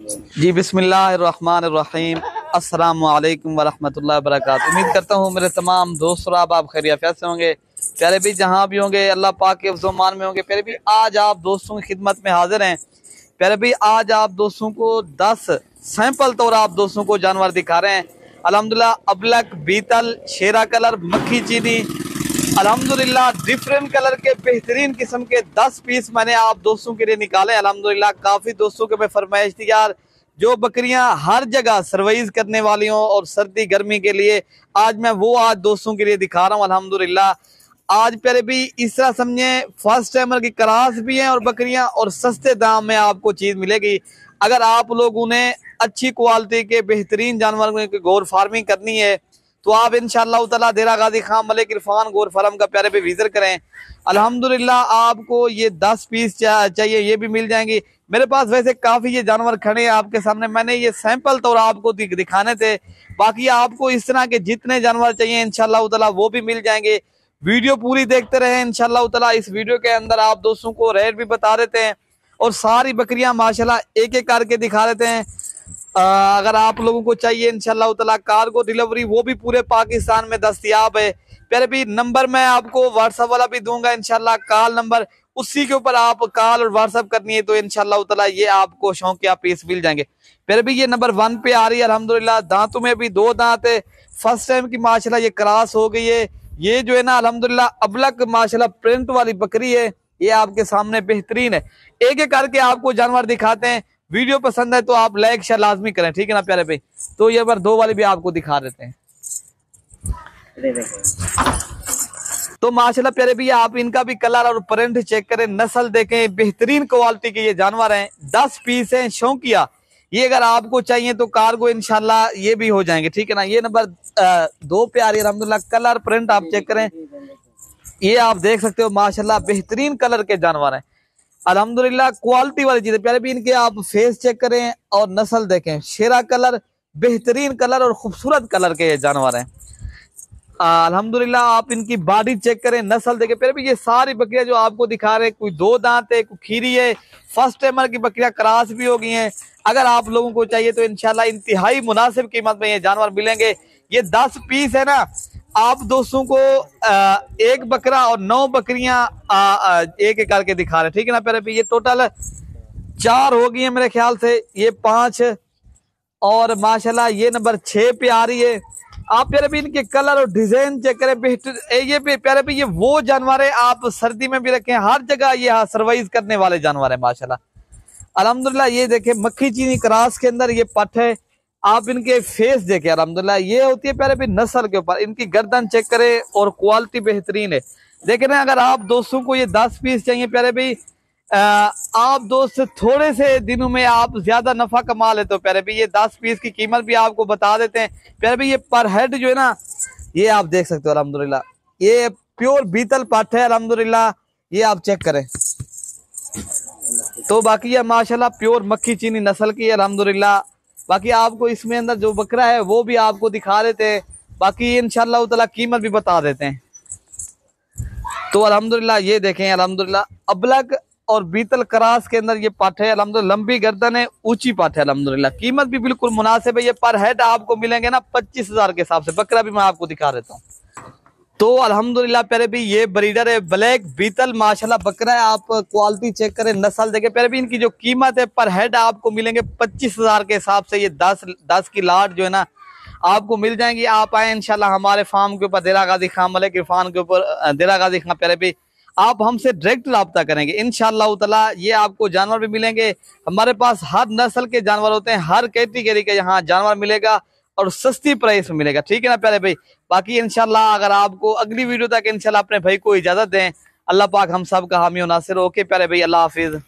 जी बिस्मिल्लाहिर्रहमानिर्रहीम। अस्सलामु अलैकुम वरहमतुल्लाहि वबरकातुहू। उम्मीद करता हूँ मेरे तमाम दोस्त और आप खैरियत से होंगे। प्यारे भी जहाँ भी होंगे अल्लाह पाक के फ़ज़ल में होंगे। प्यारे भी आज आप दोस्तों की खिदमत में हाजिर हैं। प्यारे भी आज आप दोस्तों को 10 सैंपल तौर आप दोस्तों को जानवर दिखा रहे हैं। अल्हम्दुलिल्लाह अबलक, बीतल, शेरा कलर, मक्खी चीनी, अल्हम्दुलिल्लाह डिफरेंट कलर के बेहतरीन किस्म के 10 पीस मैंने आप दोस्तों के लिए निकाले। अल्हम्दुलिल्लाह काफ़ी दोस्तों के मैं फरमाइश थी यार, जो बकरियां हर जगह सर्वाइव करने वाली हों और सर्दी गर्मी के लिए, आज मैं वो आज दोस्तों के लिए दिखा रहा हूँ। अल्हम्दुलिल्लाह आज प्यारे भी इस तरह समझे फर्स्ट टाइमर की क्रास भी हैं और बकरियां, और सस्ते दाम में आपको चीज मिलेगी। अगर आप लोग उन्हें अच्छी क्वालिटी के बेहतरीन जानवरों की गौर फार्मिंग करनी है तो आप इंशाअल्लाह ताला देरा गाजी खान मलिक इरफान गौर फार्म का प्यारे पे विजिट करें। अल्हम्दुलिल्लाह आपको ये 10 पीस चाहिए, ये भी मिल जाएंगी। मेरे पास वैसे काफी ये जानवर खड़े हैं आपके सामने, मैंने ये सैंपल तौर आपको दिखाने थे। बाकी आपको इस तरह के जितने जानवर चाहिए इंशाअल्लाह ताला वो भी मिल जाएंगे। वीडियो पूरी देखते रहे इंशाअल्लाह ताला। इस वीडियो के अंदर आप दोस्तों को रेट भी बता देते हैं और सारी बकरियां माशाल्लाह एक एक करके दिखा देते हैं। अगर आप लोगों को चाहिए इंशाअल्लाह ताला कार्गो डिलीवरी वो भी पूरे पाकिस्तान में दस्तयाब है। प्यारे भी नंबर मैं आपको व्हाट्सएप वाला भी दूंगा इंशाअल्लाह, कॉल नंबर, उसी के ऊपर आप कॉल और व्हाट्सएप करनी है तो इंशाअल्लाह ताला ये आपको शौक के पीस मिल जाएंगे। फिर भी ये नंबर 1 पे आ रही है। अल्हम्दुलिल्लाह दांतों में भी 2 दांत है, फर्स्ट टाइम की माशाल्लाह ये क्रॉस हो गई है। ये जो है ना अल्हम्दुलिल्लाह अबलक माशाल्लाह प्रिंट वाली बकरी है, ये आपके सामने बेहतरीन है। एक एक करके आपको जानवर दिखाते हैं। वीडियो पसंद है तो आप लाइक शेयर लाजमी करें, ठीक है ना प्यारे भाई। तो ये बार 2 वाली भी आपको दिखा देते हैं। तो माशाल्लाह प्यारे भैया आप इनका भी कलर और प्रिंट चेक करें, नस्ल देखें, बेहतरीन क्वालिटी के ये जानवर हैं। 10 पीस हैं शौकिया। ये अगर आपको चाहिए तो कार्गो इंशाल्लाह ये भी हो जाएंगे, ठीक है ना। ये नंबर 2 पे आ रही है अल्हम्दुलिल्लाह। कलर प्रिंट आप चेक करें, ये आप देख सकते हो माशाल्लाह बेहतरीन कलर के जानवर हैं। अल्हम्दुलिल्लाह क्वालिटी वाली चीज है प्यारे भी। इनके आप फेस चेक करें और नस्ल देखें, शेरा कलर, बेहतरीन कलर और खूबसूरत कलर के ये जानवर हैं। अल्हम्दुलिल्लाह आप इनकी बॉडी चेक करें, नस्ल देखें प्यारे भी। ये सारी बकरियां जो आपको दिखा रहे हैं, कोई 2 दांत है, कोई खीरी है, फर्स्ट टाइमर की बकरियां क्रॉस भी हो गई हैं। अगर आप लोगों को चाहिए तो इंशाल्लाह इंतहाई मुनासिब कीमत में ये जानवर मिलेंगे। ये 10 पीस है ना, आप दोस्तों को एक बकरा और 9 बकरियां एक एक करके दिखा रहे, ठीक है ना प्यारे भी। ये टोटल 4 हो गई है मेरे ख्याल से, ये 5 और माशाल्लाह ये नंबर 6 पे आ रही है। आप प्यारे भी इनके कलर और डिजाइन चेक करें, बेहतर। ये भी प्यारे भी ये वो जानवर है आप सर्दी में भी रखें, हर जगह ये सर्वाइव करने वाले जानवर है माशाल्लाह। अल्हम्दुलिल्लाह ये देखें मक्खी चीनी क्रॉस के अंदर ये पट है। आप इनके फेस देखें, अल्हम्दुलिल्लाह ये होती है प्यारे भी नस्ल के ऊपर। इनकी गर्दन चेक करें और क्वालिटी बेहतरीन है। देख रहे हैं, अगर आप दोस्तों को ये 10 पीस चाहिए प्यारे भी, आप दोस्त थोड़े से दिनों में आप ज्यादा नफा कमा लेते हो प्यारे भी। ये 10 पीस की कीमत भी आपको बता देते हैं प्यारे भी। ये पर हेड जो है ना, ये आप देख सकते हो अल्हम्दुलिल्लाह, ये प्योर बीतल पाठ है अल्हम्दुलिल्लाह, ये आप चेक करें। तो बाकी ये माशाल्लाह प्योर मक्खी चीनी नस्ल की है अल्हम्दुलिल्लाह। बाकी आपको इसमें अंदर जो बकरा है वो भी आपको दिखा देते हैं, बाकी इंशाअल्लाह ताला कीमत भी बता देते हैं। तो अल्हम्दुलिल्लाह ये देखें अल्हम्दुलिल्लाह अबलक और बीतल क्रॉस के अंदर ये पाठ है अल्हम्दुलिल्लाह। लंबी गर्दन है, ऊंची पाठ है अल्हम्दुलिल्लाह। कीमत भी बिल्कुल मुनासिब है। ये पर हेड आपको मिलेंगे ना 25,000 के हिसाब से। बकरा भी मैं आपको दिखा देता हूँ। तो अल्हम्दुलिल्लाह प्यारे भी ये ब्रीडर है ब्लैक बीतल माशाल्लाह बकरा है। आप क्वालिटी चेक करें, नस्ल देखें प्यारे भी। इनकी जो कीमत है पर हेड आपको मिलेंगे 25,000 के हिसाब से। ये 10 की लाट जो है ना आपको मिल जाएंगी। आप आए इंशाल्लाह हमारे फार्म के ऊपर, देरा गाजी खान मलिक इरफान के ऊपर, देरा गाजी खान प्यारे भी। आप हमसे डायरेक्ट रब्ता करेंगे इंशाअल्लाह ताला, ये आपको जानवर भी मिलेंगे। हमारे पास हर नस्ल के जानवर होते हैं, हर कैटेगरी के यहाँ जानवर मिलेगा और सस्ती प्राइस में मिलेगा, ठीक है ना प्यारे भाई। बाकी इंशाल्लाह अगर आपको अगली वीडियो तक इंशाल्लाह अपने भाई को इजाजत दें। अल्लाह पाक हम सब का हामी और नासिर। ओके प्यारे भाई, अल्लाह हाफिज।